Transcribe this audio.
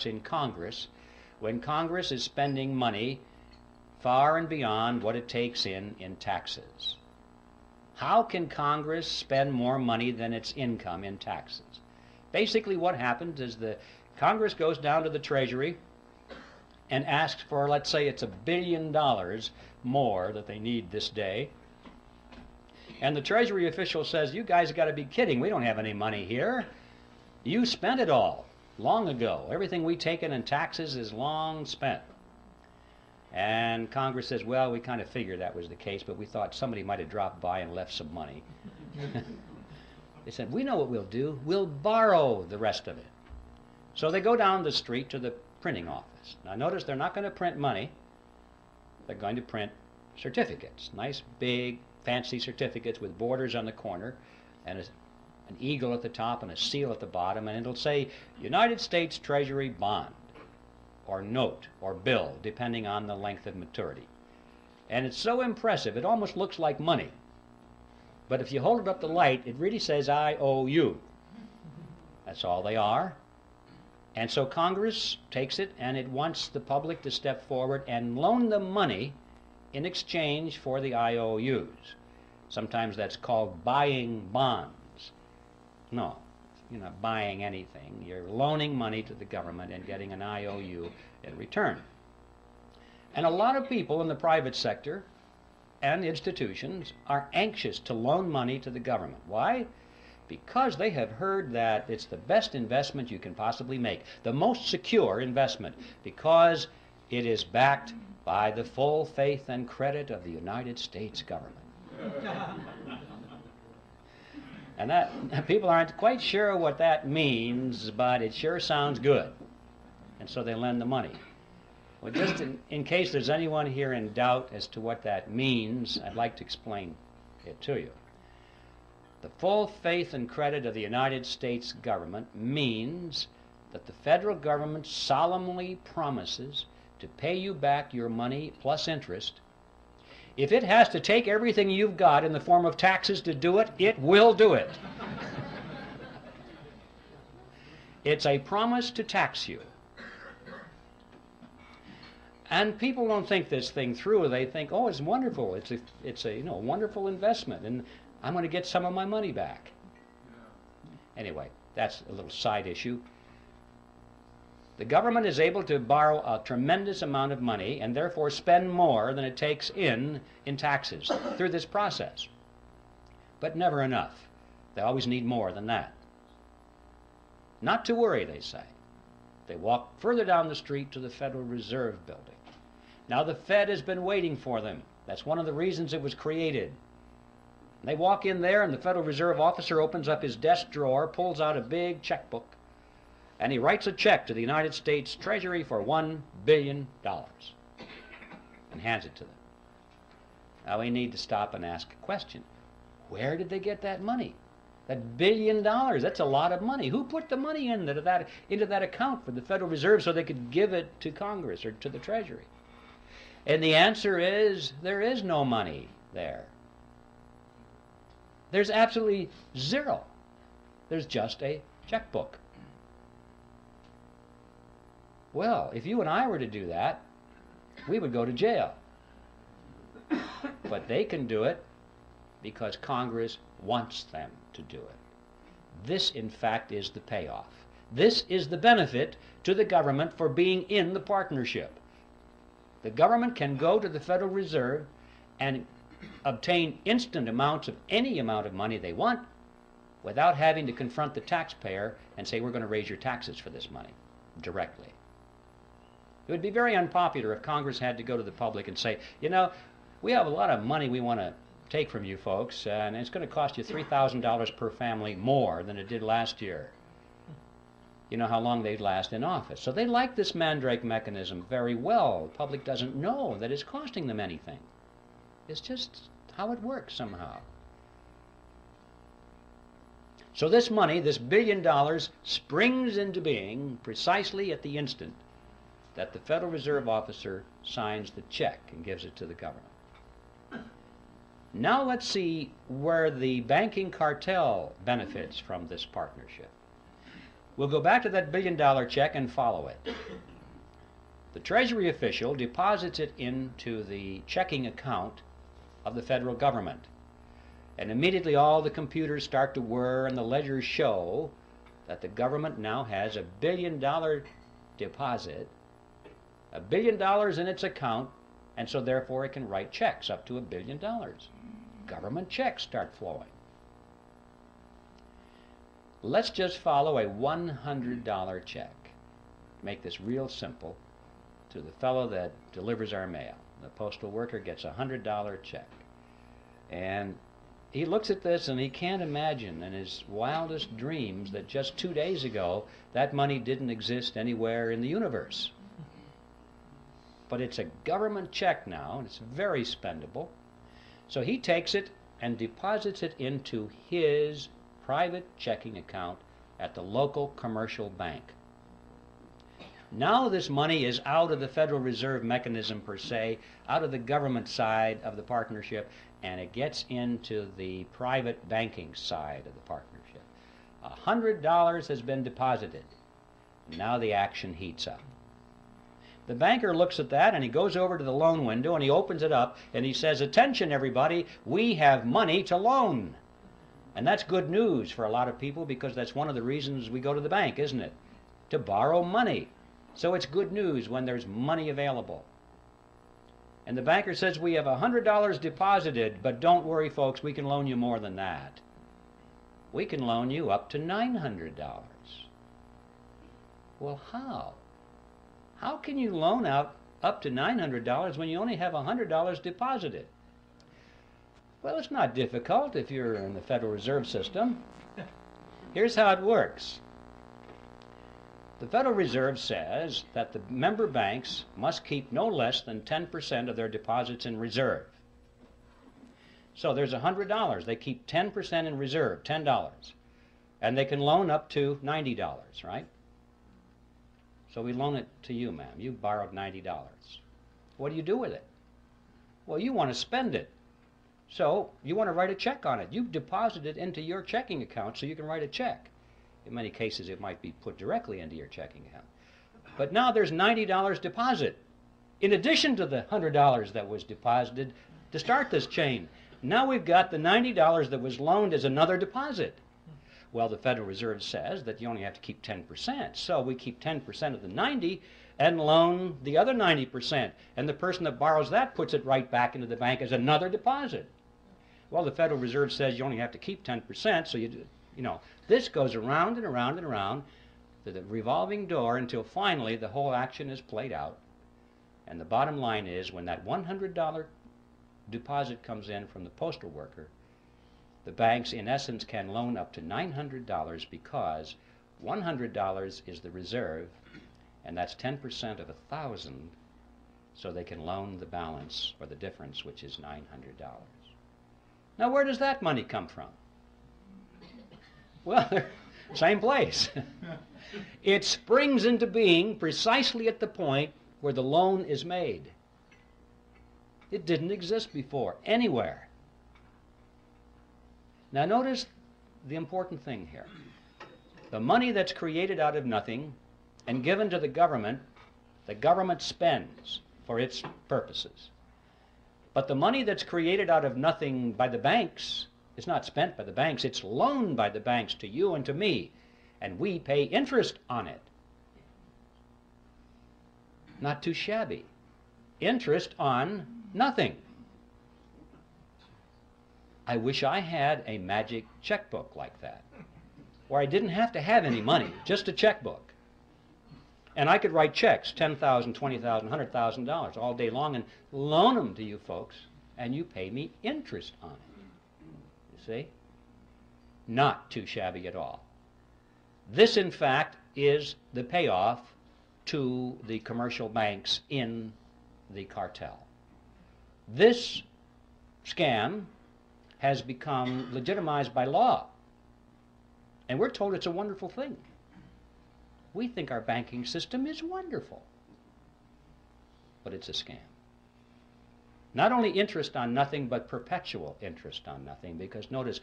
in Congress when Congress is spending money far and beyond what it takes in taxes. How can Congress spend more money than its income in taxes? Basically what happens is the Congress goes down to the Treasury and asks for, let's say it's $1 billion more that they need this day. And the Treasury official says, you guys got to be kidding, we don't have any money here. You spent it all long ago. Everything we taken in taxes is long spent. And Congress says, well, we kind of figured that was the case, but we thought somebody might have dropped by and left some money. They said, we know what we'll do. We'll borrow the rest of it. So they go down the street to the printing office. Now notice they're not going to print money. They're going to print certificates. Nice, big, fancy certificates with borders on the corner and an eagle at the top and a seal at the bottom, and it'll say United States Treasury bond or note or bill, depending on the length of maturity. And it's so impressive, it almost looks like money. But if you hold it up to light, it really says I owe you. That's all they are. And so Congress takes it and it wants the public to step forward and loan them money in exchange for the IOUs. Sometimes that's called buying bonds. No, you're not buying anything. You're loaning money to the government and getting an IOU in return. And a lot of people in the private sector and institutions are anxious to loan money to the government. Why? Because they have heard that it's the best investment you can possibly make, the most secure investment, because it is backed by the full faith and credit of the United States government. And that people aren't quite sure what that means, but it sure sounds good. And so they lend the money. Well, just in case there's anyone here in doubt as to what that means, I'd like to explain it to you. The full faith and credit of the United States government means that the federal government solemnly promises to pay you back your money plus interest. If it has to take everything you've got in the form of taxes to do it, it will do it. It's a promise to tax you. And people don't think this thing through. They think, oh, it's wonderful. It's a wonderful investment, and I'm going to get some of my money back. Anyway, that's a little side issue. The government is able to borrow a tremendous amount of money and therefore spend more than it takes in taxes through this process. But never enough. They always need more than that. Not to worry, they say. They walk further down the street to the Federal Reserve Building. Now the Fed has been waiting for them. That's one of the reasons it was created. They walk in there and the Federal Reserve officer opens up his desk drawer, pulls out a big checkbook, and he writes a check to the United States Treasury for $1 billion and hands it to them. Now we need to stop and ask a question. Where did they get that money? That $1 billion, that's a lot of money. Who put the money into that account for the Federal Reserve so they could give it to Congress or to the Treasury? And the answer is, there is no money there. There's absolutely zero. There's just a checkbook. Well, if you and I were to do that, we would go to jail. But they can do it because Congress wants them to do it. This, in fact, is the payoff. This is the benefit to the government for being in the partnership. The government can go to the Federal Reserve and obtain instant amounts of any amount of money they want without having to confront the taxpayer and say, we're going to raise your taxes for this money directly. It would be very unpopular if Congress had to go to the public and say, you know, we have a lot of money we want to take from you folks, and it's going to cost you $3,000 per family more than it did last year. You know how long they'd last in office. So they like this mandrake mechanism very well. The public doesn't know that it's costing them anything. It's just how it works somehow. So this money, this $1 billion, springs into being precisely at the instant that the Federal Reserve officer signs the check and gives it to the government. Now let's see where the banking cartel benefits from this partnership. We'll go back to that $1 billion check and follow it. The Treasury official deposits it into the checking account of the federal government. And immediately all the computers start to whir and the ledgers show that the government now has a $1 billion deposit, $1 billion in its account, and so therefore it can write checks up to $1 billion. Government checks start flowing. Let's just follow a $100 check. Make this real simple. To the fellow that delivers our mail. The postal worker gets a $100 check. And he looks at this and he can't imagine in his wildest dreams that just 2 days ago that money didn't exist anywhere in the universe. But it's a government check now, and it's very spendable. So he takes it and deposits it into his private checking account at the local commercial bank. Now this money is out of the Federal Reserve mechanism per se, out of the government side of the partnership, and it gets into the private banking side of the partnership. $100 has been deposited. Now the action heats up. The banker looks at that and he goes over to the loan window and he opens it up and he says, "Attention everybody, we have money to loan." And that's good news for a lot of people because that's one of the reasons we go to the bank, isn't it? To borrow money. So it's good news when there's money available. And the banker says, "We have $100 deposited, but don't worry folks, we can loan you more than that. We can loan you up to $900. Well, how? How can you loan out up to $900 when you only have $100 deposited? Well, it's not difficult if you're in the Federal Reserve System. Here's how it works. The Federal Reserve says that the member banks must keep no less than 10% of their deposits in reserve. So there's $100. They keep 10% in reserve, $10. And they can loan up to $90, right? So we loan it to you, ma'am. You borrowed $90. What do you do with it? Well, you want to spend it. So you want to write a check on it. You've deposited it into your checking account so you can write a check. In many cases, it might be put directly into your checking account. But now there's $90 deposit, in addition to the $100 that was deposited to start this chain. Now we've got the $90 that was loaned as another deposit. Well, the Federal Reserve says that you only have to keep 10%. So we keep 10% of the 90 and loan the other 90%. And the person that borrows that puts it right back into the bank as another deposit. Well, the Federal Reserve says you only have to keep 10%, so you know, this goes around and around and around to the revolving door until finally the whole action is played out. And the bottom line is when that $100 deposit comes in from the postal worker, the banks in essence can loan up to $900 because $100 is the reserve, and that's 10% of 1,000, so they can loan the balance or the difference, which is $900. Now where does that money come from? Well, same place. It springs into being precisely at the point where the loan is made. It didn't exist before, anywhere. Now notice the important thing here. The money that's created out of nothing and given to the government spends for its purposes. But the money that's created out of nothing by the banks is not spent by the banks, it's loaned by the banks to you and to me, and we pay interest on it. Not too shabby. Interest on nothing. I wish I had a magic checkbook like that, where I didn't have to have any money, just a checkbook. And I could write checks, $10,000, $20,000, $100,000 all day long and loan them to you folks, and you pay me interest on it. See? Not too shabby at all. This, in fact, is the payoff to the commercial banks in the cartel. This scam has become legitimized by law, and we're told it's a wonderful thing. We think our banking system is wonderful, but it's a scam. Not only interest on nothing, but perpetual interest on nothing, because notice,